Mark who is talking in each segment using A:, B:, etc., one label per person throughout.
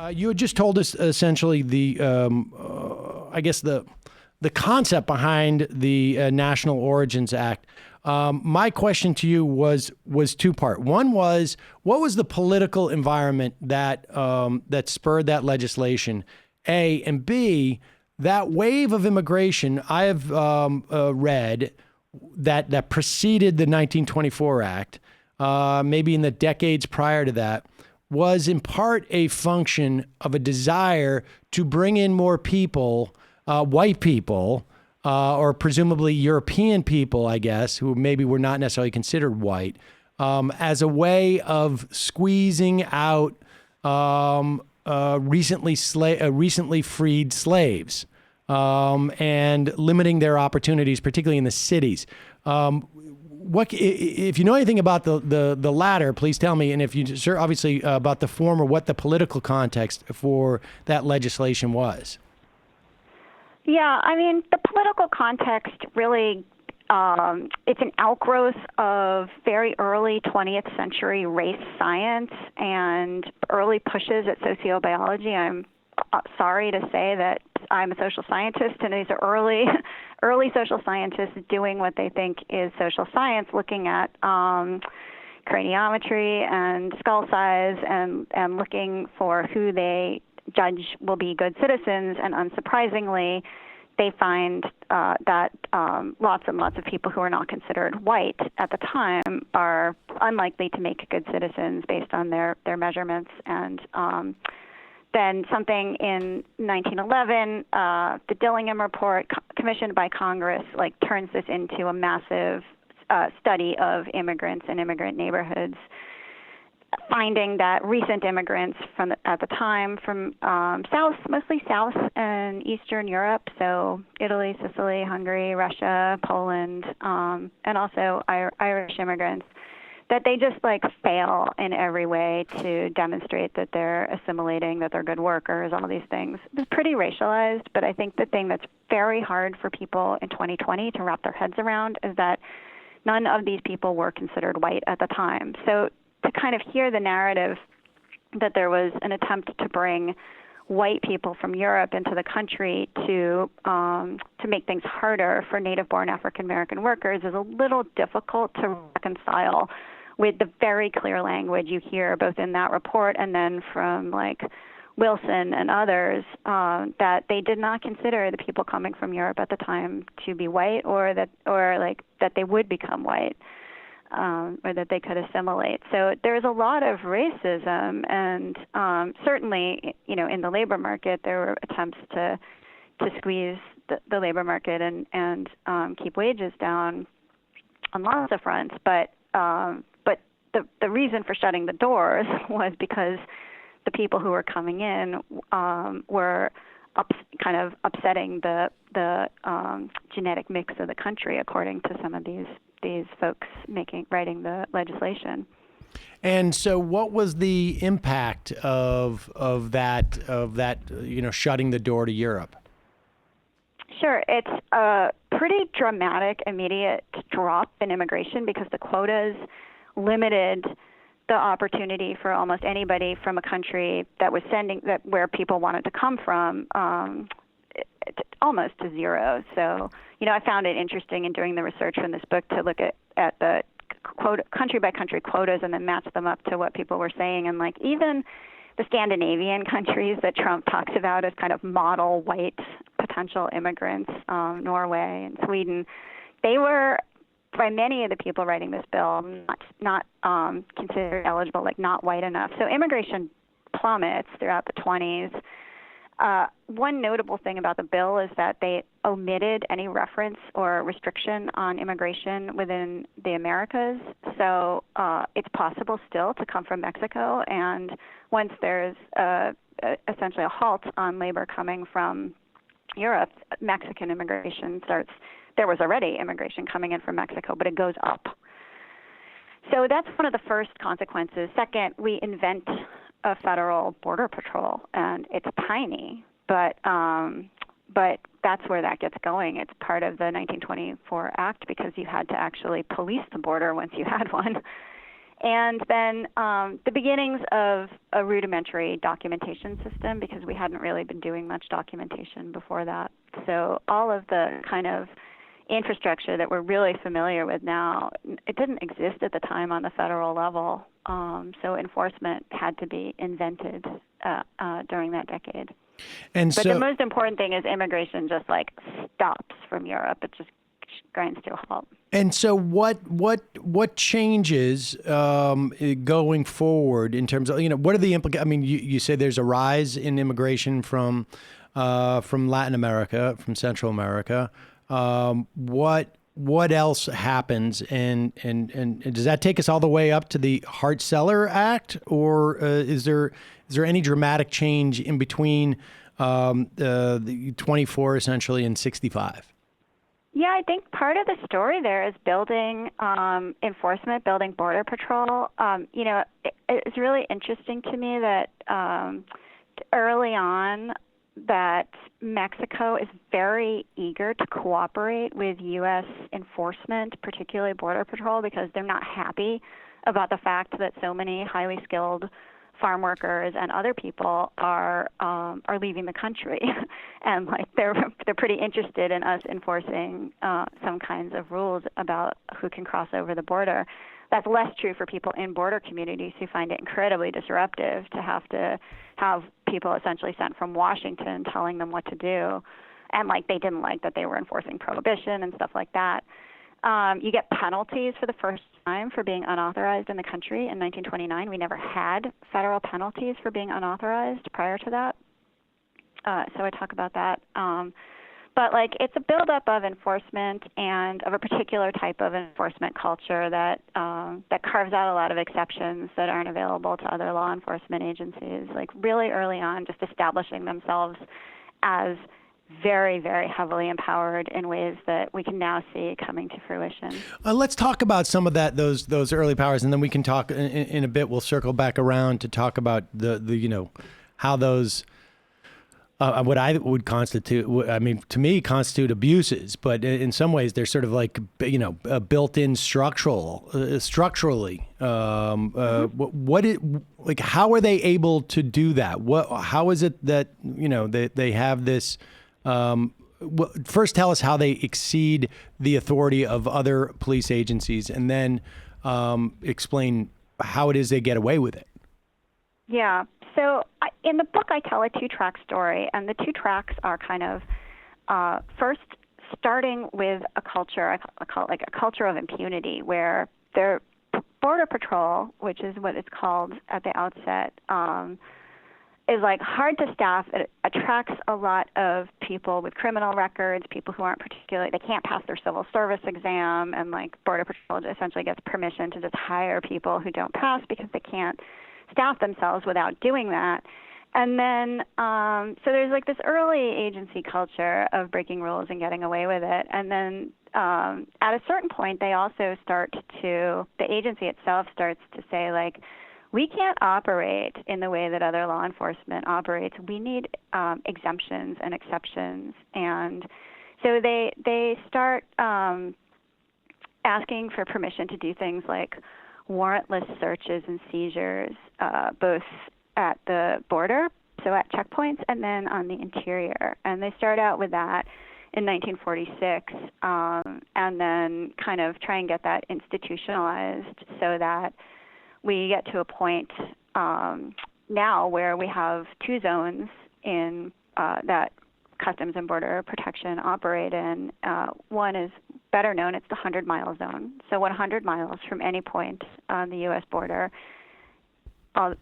A: You had just told us essentially I guess the concept behind the National Origins Act. My question to you was two-part. One was, what was the political environment that spurred that legislation? A, and B, that wave of immigration I have read that preceded the 1924 Act, maybe in the decades prior to that, was in part a function of a desire to bring in more people, white people, or presumably European people, I guess, who maybe were not necessarily considered white, as a way of squeezing out recently freed slaves and limiting their opportunities, particularly in the cities. If you know anything about the latter, please tell me. And if you, sir, obviously about the former, what the political context for that legislation was.
B: Yeah, I mean, the political context really, it's an outgrowth of very early 20th century race science and early pushes at sociobiology. I'm sorry to say that I'm a social scientist, and these are early social scientists doing what they think is social science, looking at craniometry and skull size and looking for who they judge will be good citizens. And unsurprisingly, they find that lots and lots of people who are not considered white at the time are unlikely to make good citizens based on their measurements. And then something in 1911, the Dillingham Report, commissioned by Congress, turns this into a massive study of immigrants and immigrant neighborhoods, finding that recent immigrants at the time from mostly South and Eastern Europe, so Italy, Sicily, Hungary, Russia, Poland, and also Irish immigrants, that they just fail in every way to demonstrate that they're assimilating, that they're good workers, all these things. It's pretty racialized, but I think the thing that's very hard for people in 2020 to wrap their heads around is that none of these people were considered white at the time. So to kind of hear the narrative that there was an attempt to bring white people from Europe into the country to make things harder for native-born African-American workers is a little difficult to reconcile with the very clear language you hear both in that report and then from Wilson and others, that they did not consider the people coming from Europe at the time to be white, or that they would become white, or that they could assimilate. So there's a lot of racism, and certainly, in the labor market, there were attempts to squeeze the labor market and keep wages down on lots of fronts, but the reason for shutting the doors was because the people who were coming in were kind of upsetting the genetic mix of the country, according to some of these folks writing the legislation.
A: And so, what was the impact of that shutting the door to Europe?
B: Sure, it's a pretty dramatic, immediate drop in immigration because the quotas limited the opportunity for almost anybody from a country that was where people wanted to come from almost to zero. So, I found it interesting in doing the research in this book to look at the country by country quotas and then match them up to what people were saying. And even the Scandinavian countries that Trump talks about as kind of model white potential immigrants, Norway and Sweden, they were, by many of the people writing this bill, not considered eligible, not white enough. So immigration plummets throughout the 20s. One notable thing about the bill is that they omitted any reference or restriction on immigration within the Americas. So it's possible still to come from Mexico, and once there's essentially a halt on labor coming from Europe, Mexican immigration starts. There was already immigration coming in from Mexico, but it goes up. So that's one of the first consequences. Second, we invent a federal border patrol, and it's tiny, but that's where that gets going. It's part of the 1924 Act because you had to actually police the border once you had one. And then the beginnings of a rudimentary documentation system, because we hadn't really been doing much documentation before that. So all of the kind of infrastructure that we're really familiar with now, it didn't exist at the time on the federal level. So enforcement had to be invented during that decade.
A: And
B: but the most important thing is immigration just like stops from Europe. It just grinds to a halt.
A: And so what changes going forward in terms of, what are the implications? I mean, you say there's a rise in immigration from Latin America, from Central America. What else happens, and does that take us all the way up to the Heart Cellar Act, or is there any dramatic change in between the 24 essentially and 65?
B: Yeah, I think part of the story there is building enforcement, building border patrol. It's really interesting to me that early on that Mexico is very eager to cooperate with U.S. enforcement, particularly Border Patrol, because they're not happy about the fact that so many highly skilled farm workers and other people are leaving the country, and like they're pretty interested in us enforcing some kinds of rules about who can cross over the border. That's less true for people in border communities who find it incredibly disruptive to have people essentially sent from Washington telling them what to do, and like they didn't like that they were enforcing prohibition and stuff like that. You get penalties for the first time for being unauthorized in the country in 1929. We never had federal penalties for being unauthorized prior to that. So I talk about that. But like it's a buildup of enforcement and of a particular type of enforcement culture that carves out a lot of exceptions that aren't available to other law enforcement agencies. Like really early on, just establishing themselves as very, very heavily empowered in ways that we can now see coming to fruition.
A: Let's talk about some of those early powers, and then we can talk in a bit. We'll circle back around to talk about the how those what I would constitute. I mean, to me, constitute abuses, but in some ways they're sort of like built-in structurally. How are they able to do that? How is it that they have this? First, tell us how they exceed the authority of other police agencies, and then explain how it is they get away with it.
B: Yeah. So in the book, I tell a two-track story, and the two tracks are kind of first starting with a culture, I call it like a culture of impunity, where their Border Patrol, which is what it's called at the outset, is like hard to staff. It attracts a lot of people with criminal records, people who aren't particularly, they can't pass their civil service exam, and like Border Patrol essentially gets permission to just hire people who don't pass because they can't staff themselves without doing that. And then, so there's like this early agency culture of breaking rules and getting away with it. And then at a certain point, they also the agency itself starts to say, like, we can't operate in the way that other law enforcement operates. We need exemptions and exceptions. And so they start asking for permission to do things like warrantless searches and seizures, both at the border, so at checkpoints, and then on the interior. And they start out with that in 1946, and then kind of try and get that institutionalized so that we get to a point now where we have two zones in that Customs and Border Protection operate in. One is better known, it's the 100-mile zone. So 100 miles from any point on the U.S. border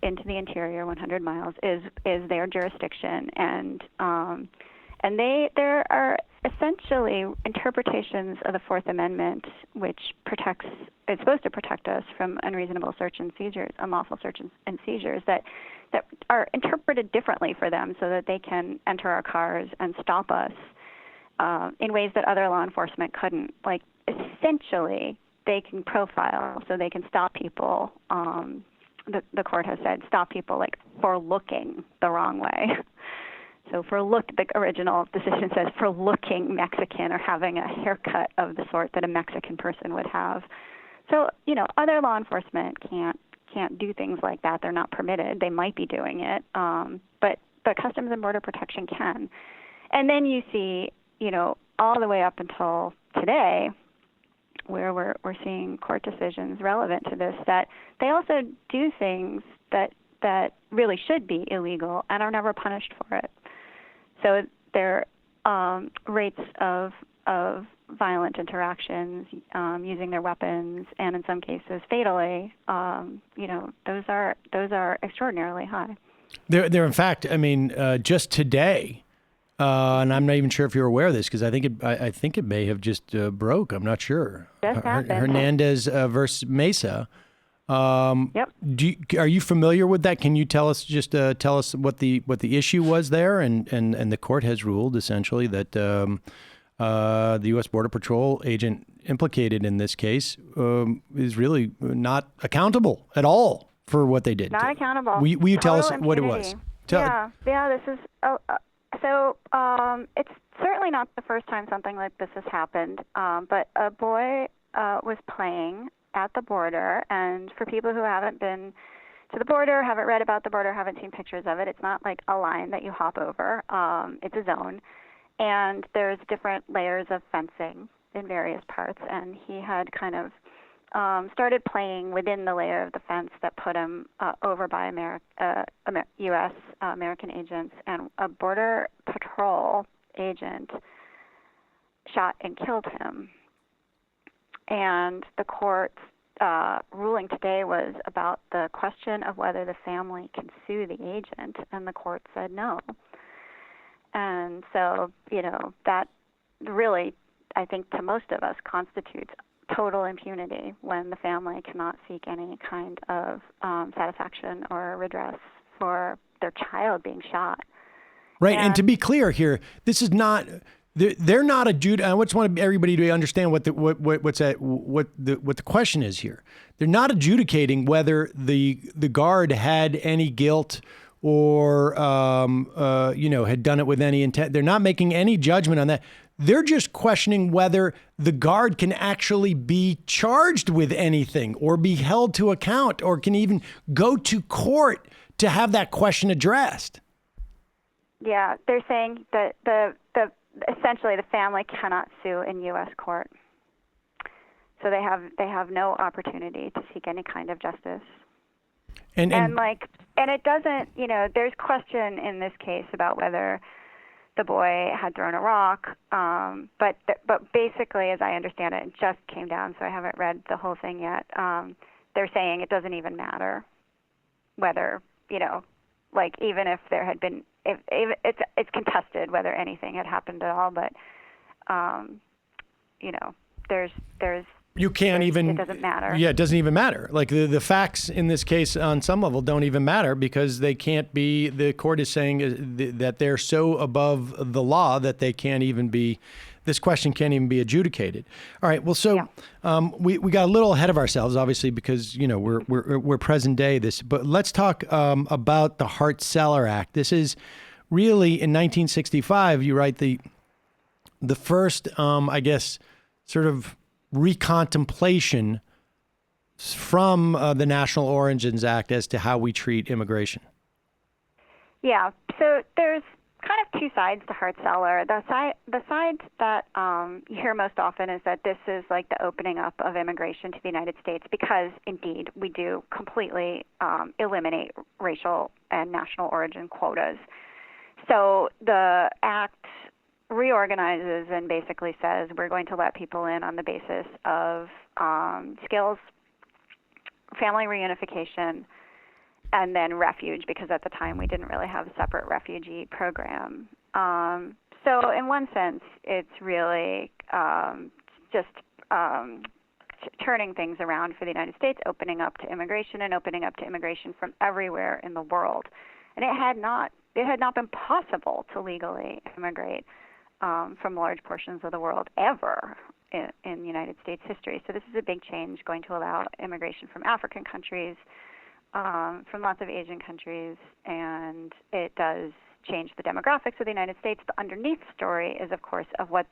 B: into the interior, 100 miles, is their jurisdiction. And there are essentially interpretations of the Fourth Amendment, which it's supposed to protect us from unreasonable search and seizures, unlawful search and seizures, that are interpreted differently for them so that they can enter our cars and stop us in ways that other law enforcement couldn't. Like, essentially, they can profile, so they can stop people. The court has said stop people like for looking the wrong way. So the original decision says for looking Mexican or having a haircut of the sort that a Mexican person would have. So, other law enforcement can't do things like that. They're not permitted. They might be doing it, but Customs and Border Protection can. And then you see, all the way up until today, where we're seeing court decisions relevant to this, that they also do things that really should be illegal and are never punished for it. So their rates of violent interactions, using their weapons, and in some cases fatally, those are extraordinarily high.
A: They're in fact, just today, and I'm not even sure if you're aware of this because I think it may have just broke. I'm not sure.
B: Just happened.
A: Hernandez versus Mesa.
B: Yep.
A: Are you familiar with that? Can you tell us what the issue was there? And the court has ruled essentially that the U.S. Border Patrol agent implicated in this case is really not accountable at all for what they did.
B: Not accountable.
A: Will you tell us
B: Total
A: what it
B: impunity.
A: was?
B: Yeah. This is it's certainly not the first time something like this has happened. But a boy was playing at the border, and for people who haven't been to the border, haven't read about the border, haven't seen pictures of it, it's not like a line that you hop over. It's a zone, and there's different layers of fencing in various parts, and he had kind of started playing within the layer of the fence that put him over by U.S. American agents, and a Border Patrol agent shot and killed him. And the court's ruling today was about the question of whether the family can sue the agent, and the court said no. And so, that really, I think to most of us, constitutes total impunity when the family cannot seek any kind of satisfaction or redress for their child being shot.
A: Right, and to be clear here, this is not. They're not I just want everybody to understand what the question is here. They're not adjudicating whether the guard had any guilt or had done it with any intent. They're not making any judgment on that. They're just questioning whether the guard can actually be charged with anything or be held to account or can even go to court to have that question addressed.
B: Yeah, they're saying that essentially the family cannot sue in U.S. court. So they have no opportunity to seek any kind of justice. And it doesn't, there's question in this case about whether the boy had thrown a rock, but basically, as I understand it just came down, so I haven't read the whole thing yet. They're saying it doesn't even matter whether, even if there had been, if it's contested whether anything had happened at all, but there's
A: you can't even.
B: It doesn't matter.
A: Yeah, it doesn't even matter. Like the facts in this case, on some level, don't even matter because they can't be. The court is saying that they're so above the law that they can't even be. This question can't even be adjudicated. All right. Well, so we got a little ahead of ourselves, obviously, because we're present day. But let's talk about the Heart Cellar Act. This is really in 1965. You write the first, sort of recontemplation from the National Origins Act as to how we treat immigration. Yeah.
B: So there's kind of two sides to Heart Cellar. The side that you hear most often is that this is like the opening up of immigration to the United States because, indeed, we do completely eliminate racial and national origin quotas. So the act reorganizes and basically says we're going to let people in on the basis of skills, family reunification, and then refuge, because at the time we didn't really have a separate refugee program. So in one sense, it's really just turning things around for the United States, opening up to immigration and opening up to immigration from everywhere in the world. And it had not been possible to legally immigrate from large portions of the world ever in United States history. So this is a big change, going to allow immigration from African countries, from lots of Asian countries, and it does change the demographics of the United States. The underneath story is, of course, of what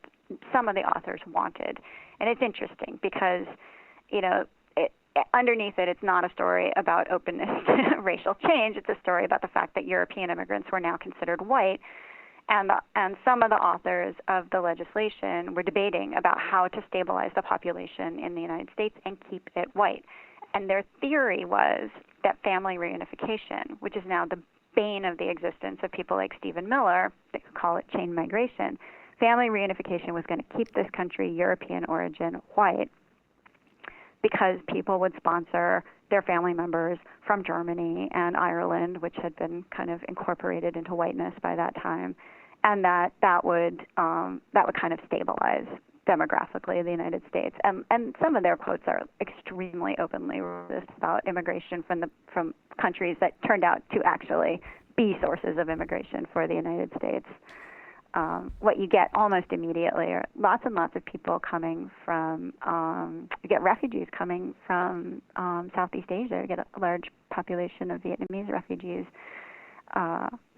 B: some of the authors wanted. And it's interesting because, underneath it, it's not a story about openness to racial change. It's a story about the fact that European immigrants were now considered white. And some of the authors of the legislation were debating about how to stabilize the population in the United States and keep it white. And their theory was that family reunification, which is now the bane of the existence of people like Stephen Miller, they call it chain migration, family reunification was going to keep this country European origin white, because people would sponsor their family members from Germany and Ireland, which had been kind of incorporated into whiteness by that time, and that would kind of stabilize demographically the United States. And some of their quotes are extremely openly racist about immigration from countries that turned out to actually be sources of immigration for the United States. What you get almost immediately are lots and lots of people coming from, you get refugees coming from Southeast Asia. You get a large population of Vietnamese refugees.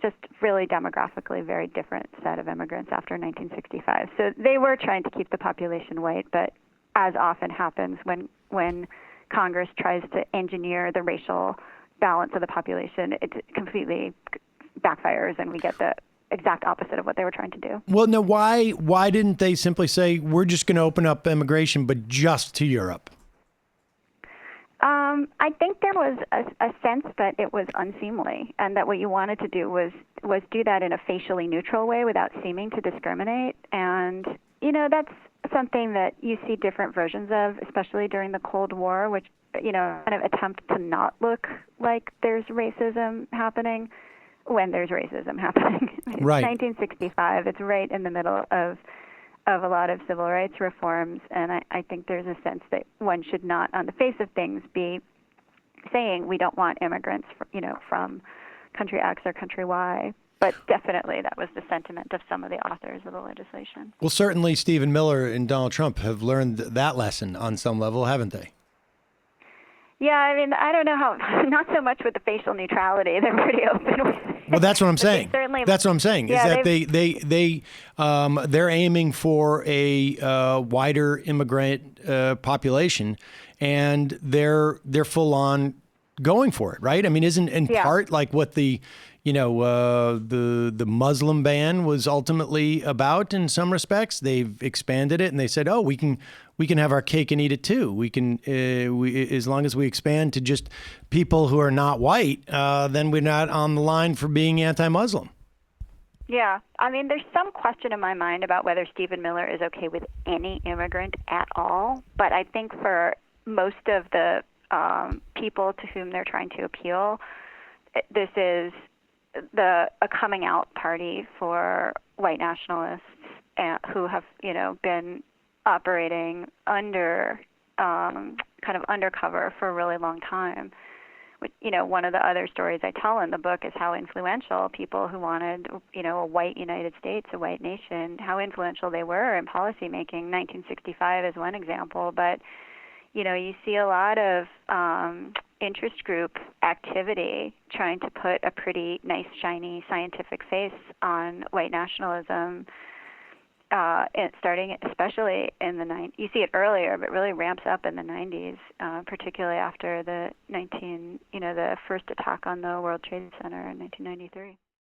B: Just really demographically very different set of immigrants after 1965. So they were trying to keep the population white, but as often happens when Congress tries to engineer the racial balance of the population, it completely backfires, and we get the exact opposite of what they were trying to do.
A: Well, now, why didn't they simply say, we're just going to open up immigration, but just to Europe?
B: I think there was a sense that it was unseemly, and that what you wanted to do was do that in a facially neutral way without seeming to discriminate. And, that's something that you see different versions of, especially during the Cold War, which, kind of attempt to not look like there's racism happening when there's racism happening.
A: Right.
B: 1965, it's right in the middle of a lot of civil rights reforms, and I think there's a sense that one should not, on the face of things, be saying we don't want immigrants, from country X or country Y. But definitely that was the sentiment of some of the authors of the legislation.
A: Well, certainly Stephen Miller and Donald Trump have learned that lesson on some level, haven't they?
B: Yeah, I mean, I don't know how, not so much with the facial neutrality. They're pretty open with it.
A: Well, that's what I'm saying.
B: Certainly,
A: that's what I'm saying,
B: yeah,
A: is that they're aiming for a wider immigrant population, and they're full on going for it, right? I mean, isn't in part like what the Muslim ban was ultimately about in some respects? They've expanded it, and they said, oh, we can have our cake and eat it too. We can, as long as we expand to just people who are not white, then we're not on the line for being anti-Muslim.
B: Yeah. I mean, there's some question in my mind about whether Stephen Miller is okay with any immigrant at all. But I think for most of the people to whom they're trying to appeal, this is a coming out party for white nationalists who have, been operating under kind of undercover for a really long time. One of the other stories I tell in the book is how influential people who wanted, a white United States, a white nation, how influential they were in policymaking. 1965 is one example, but you see a lot of interest group activity trying to put a pretty nice, shiny scientific face on white nationalism. Starting especially in the 90s. You see it earlier, but really ramps up in the 90s, particularly after the first attack on the World Trade Center in 1993.